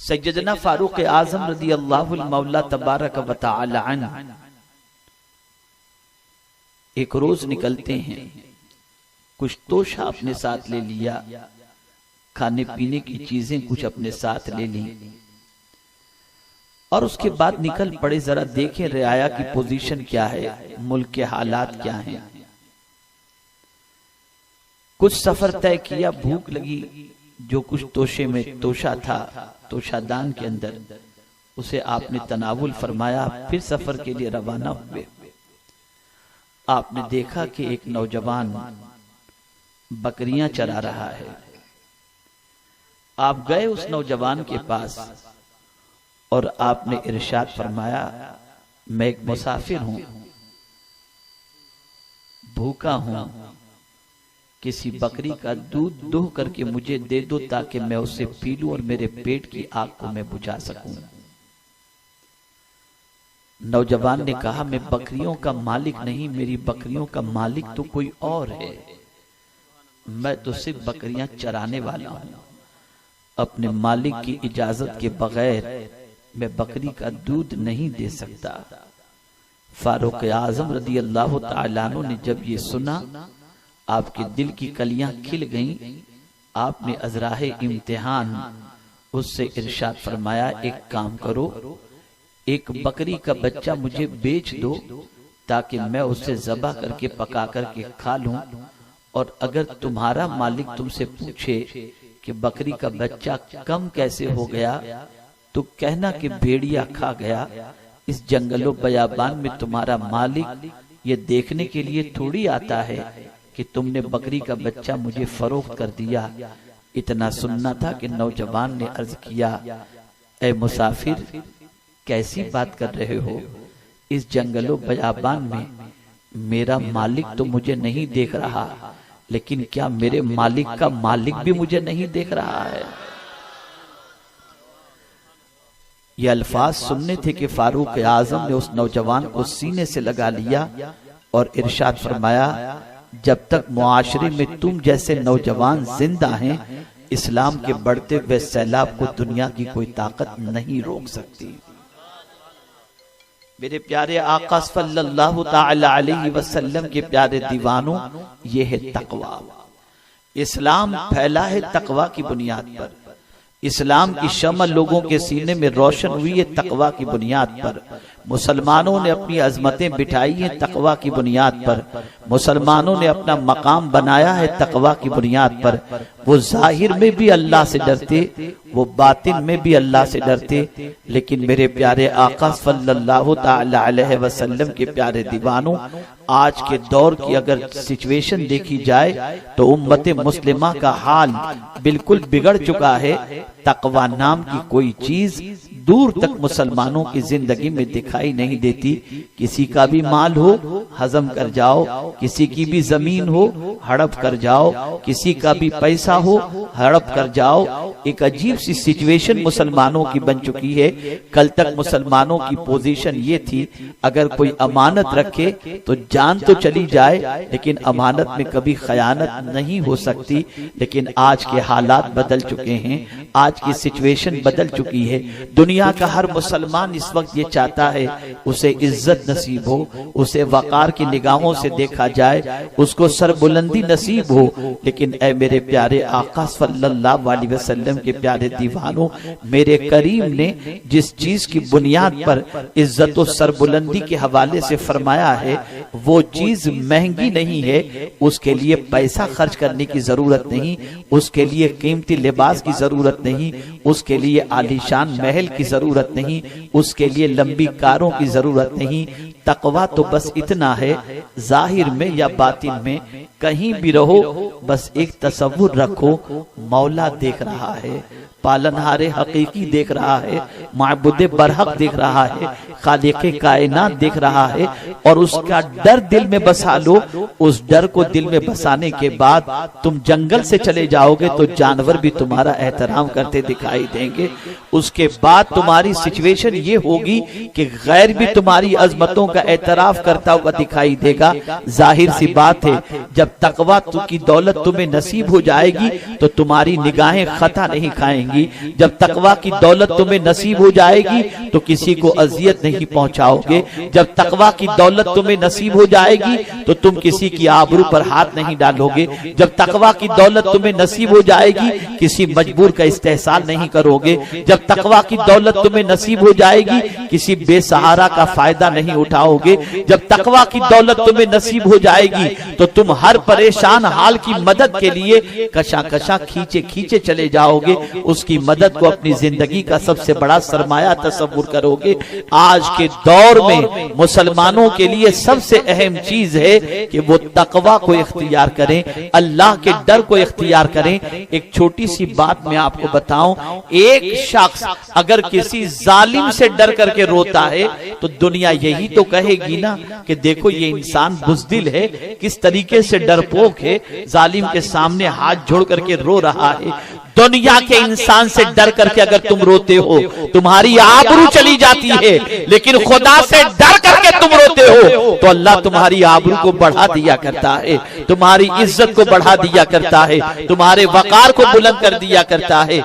سیدنا فاروق اعظم رضی اللہ المولا تبارک و تعالی عنہ ایک روز نکلتے ہیں، کچھ توشہ اپنے ساتھ لے لیا، کھانے پینے کی چیزیں کچھ اپنے ساتھ لے لی، اور اس کے بعد نکل پڑے ذرا دیکھیں رعایا کی پوزیشن کیا ہے، ملک کے حالات کیا ہیں۔ کچھ سفر طے کیا، بھوک لگی، جو کچھ توشے میں توشہ تھا توشہ دان کے اندر اسے آپ نے تناول فرمایا، پھر سفر کے لیے روانہ ہوئے۔ آپ نے دیکھا کہ ایک نوجوان بکریاں چرا رہا ہے۔ آپ گئے اس نوجوان کے پاس اور آپ نے ارشاد فرمایا، میں ایک مسافر ہوں، بھوکا ہوں، کسی بکری کا دودھ دوہ کر کے مجھے دے دو تاکہ میں اسے پی لوں اور میرے پیٹ کی آگ کو میں بجھا سکوں۔ نوجوان نے کہا، میں بکریوں کا مالک نہیں، میری بکریوں کا مالک تو کوئی اور ہے، میں تو صرف بکریاں چرانے والا ہوں، اپنے مالک کی اجازت کے بغیر میں بکری کا دودھ نہیں دے سکتا۔ فاروق اعظم رضی اللہ تعالیٰ عنہ نے جب یہ سنا، آپ کے دل کی کلیاں کھل گئیں۔ آپ نے ازراہ امتحان اس سے ارشاد فرمایا، ایک کام کرو، ایک بکری کا بچہ مجھے بیچ دو تاکہ میں اسے ذبح کر کے پکا کر کے کھا لوں، اور اگر تمہارا مالک تم سے پوچھے کہ بکری کا بچہ کم کیسے ہو گیا تو کہنا کہ بھیڑیا کھا گیا۔ اس جنگل و بیابان میں تمہارا مالک یہ دیکھنے کے لیے تھوڑی آتا ہے کہ تم نے بکری کا بچہ مجھے فروخت کر دیا۔ اتنا سننا تھا کہ نوجوان نے عرض کیا، اے مسافر، کیسی بات کر رہے ہو؟ اس جنگل و بیابان میں میرا مالک تو مجھے نہیں دیکھ رہا، لیکن کیا میرے مالک کا مالک بھی مجھے نہیں دیکھ رہا ہے؟ یہ الفاظ سننے تھے کہ فاروق اعظم نے اس نوجوان کو سینے سے لگا لیا اور ارشاد فرمایا، جب تک معاشرے میں تم جیسے نوجوان زندہ ہیں، اسلام کے بڑھتے ہوئے سیلاب کو دنیا کی کوئی طاقت نہیں روک سکتی۔ میرے پیارے آقا صلی اللہ تعالی علیہ وسلم کے پیارے دیوانوں، یہ ہے تقوی۔ اسلام پھیلا ہے تقوی کی بنیاد پر، اسلام کی شمع لوگوں کے سینے میں روشن ہوئی ہے تقوی کی بنیاد پر۔ مسلمانوں نے اپنی عظمتیں بٹھائی ہیں تقوی کی بنیاد پر، مسلمانوں نے اپنا مقام بنایا ہے تقوی کی بنیاد پر۔ وہ ظاہر میں بھی اللہ سے ڈرتے، وہ باطن میں بھی اللہ سے ڈرتے، لیکن میرے پیارے آقا صلی اللہ تعالی علیہ وسلم کے پیارے دیوانوں، آج کے دور کی اگر سچویشن دیکھی جائے تو امت مسلمہ کا حال بالکل بگڑ چکا ہے۔ تقوی نام کی کوئی چیز دور تک مسلمانوں کی زندگی میں دکھائی نہیں دیتی۔ کسی کا بھی مال ہو ہضم کر جاؤ، کسی کی بھی زمین ہو ہڑپ کر جاؤ، کسی کا بھی پیسہ ہو ہڑپ کر جاؤ۔ ایک عجیب سی سچویشن مسلمانوں کی بن چکی ہے۔ کل تک مسلمانوں کی پوزیشن یہ تھی، اگر کوئی امانت رکھے تو جان تو چلی جائے لیکن امانت میں کبھی خیانت نہیں ہو سکتی۔ لیکن آج کے حالات بدل چکے ہیں، آج کی سچویشن بدل چکی ہے۔ دنیا کا ہر مسلمان اس وقت یہ چاہتا ہے اسے عزت نصیب ہو، اسے وقار کی نگاہوں سے دیکھا جائے، اس کو سربلندی نصیب ہو۔ لیکن اے میرے پیارے آقا صلی اللہ علیہ وسلم کے پیارے دیوانوں، میرے کریم نے جس چیز کی بنیاد پر عزت و سربلندی کے حوالے سے فرمایا ہے وہ چیز مہنگی نہیں ہے، اس کے لیے پیسہ خرچ کرنے کی ضرورت نہیں، اس کے لیے قیمتی لباس کی ضرورت نہیں، اس کے لیے عالیشان محل کی ضرورت نہیں، اس کے لیے لمبی کاروں کی ضرورت نہیں۔ تقوی تو بس اتنا ہے، ظاہر میں یا باطن میں کہیں بھی رہو، بس ایک تصور رکھو، مولا دیکھ رہا ہے، پالنہار حقیقی دیکھ رہا ہے، معبود برحق دیکھ رہا ہے، خالق کائنات دیکھ رہا ہے اور اس کا ڈر دل میں بسا لو. اس ڈر کو دل میں بسانے کے بعد تم جنگل سے چلے جاؤ گے تو جانور بھی تمہارا احترام کرتے دکھائی دیں گے. اس کے بعد تمہاری سچویشن یہ ہوگی کہ غیر بھی تمہاری عظمتوں کا اعتراف کرتا ہوا دکھائی دے گا. ظاہر سی بات ہے جب تقویٰ کی دولت تمہیں نصیب ہو جائے گی تو تمہاری نگاہیں خطا نہیں کھائیں گی. جب تقویٰ کی دولت تمہیں نصیب ہو جائے گی تو کسی کو اذیت نہیں پہنچاؤ گے. جب تقویٰ کی دولت تمہیں نصیب ہو جائے گی تو تم کسی کی آبرو پر ہاتھ نہیں ڈالو گے. جب تقویٰ کی دولت تمہیں نصیب ہو جائے گی کسی مجبور کا استحسان نہیں کرو گے. جب تقویٰ کی دولت تمہیں نصیب ہو جائے گی کسی بے سہارا کا فائدہ نہیں اٹھاؤ گے. جب تقویٰ کی دولت تمہیں نصیب ہو جائے گی تو تم ہر پریشان حال کی مدد کے لیے کشاں کشاں کھینچے کھینچے چلے جاؤ گے. اس کی مدد کو اپنی زندگی کا سب سے بڑا سرمایہ تصور کرو گے. آج کے دور میں مسلمانوں کے لیے سب سے اہم چیز ہے کہ وہ تقویٰ کو اختیار کریں, اللہ کے ڈر کو اختیار کریں. ایک چھوٹی سی بات میں آپ کو بتاؤں, ایک شخص اگر کسی ظالم سے ڈر کر کے روتا ہے تو دنیا یہی تو کہے گی نا کہ دیکھو یہ انسان بزدل ہے, کس طریقے سے ڈرپوک ہے, ظالم کے سامنے ہاتھ جوڑ کر کے رو رہا ہے. دنیا کے انسان سے ڈر کر کے اگر تم روتے ہو تمہاری آبرو چلی جاتی ہے, لیکن خدا سے ڈر کر کے تم روتے ہو تو اللہ تمہاری آبرو کو بڑھا دیا کرتا ہے, تمہاری عزت کو بڑھا دیا کرتا ہے, تمہارے وقار کو بلند کر دیا کرتا ہے.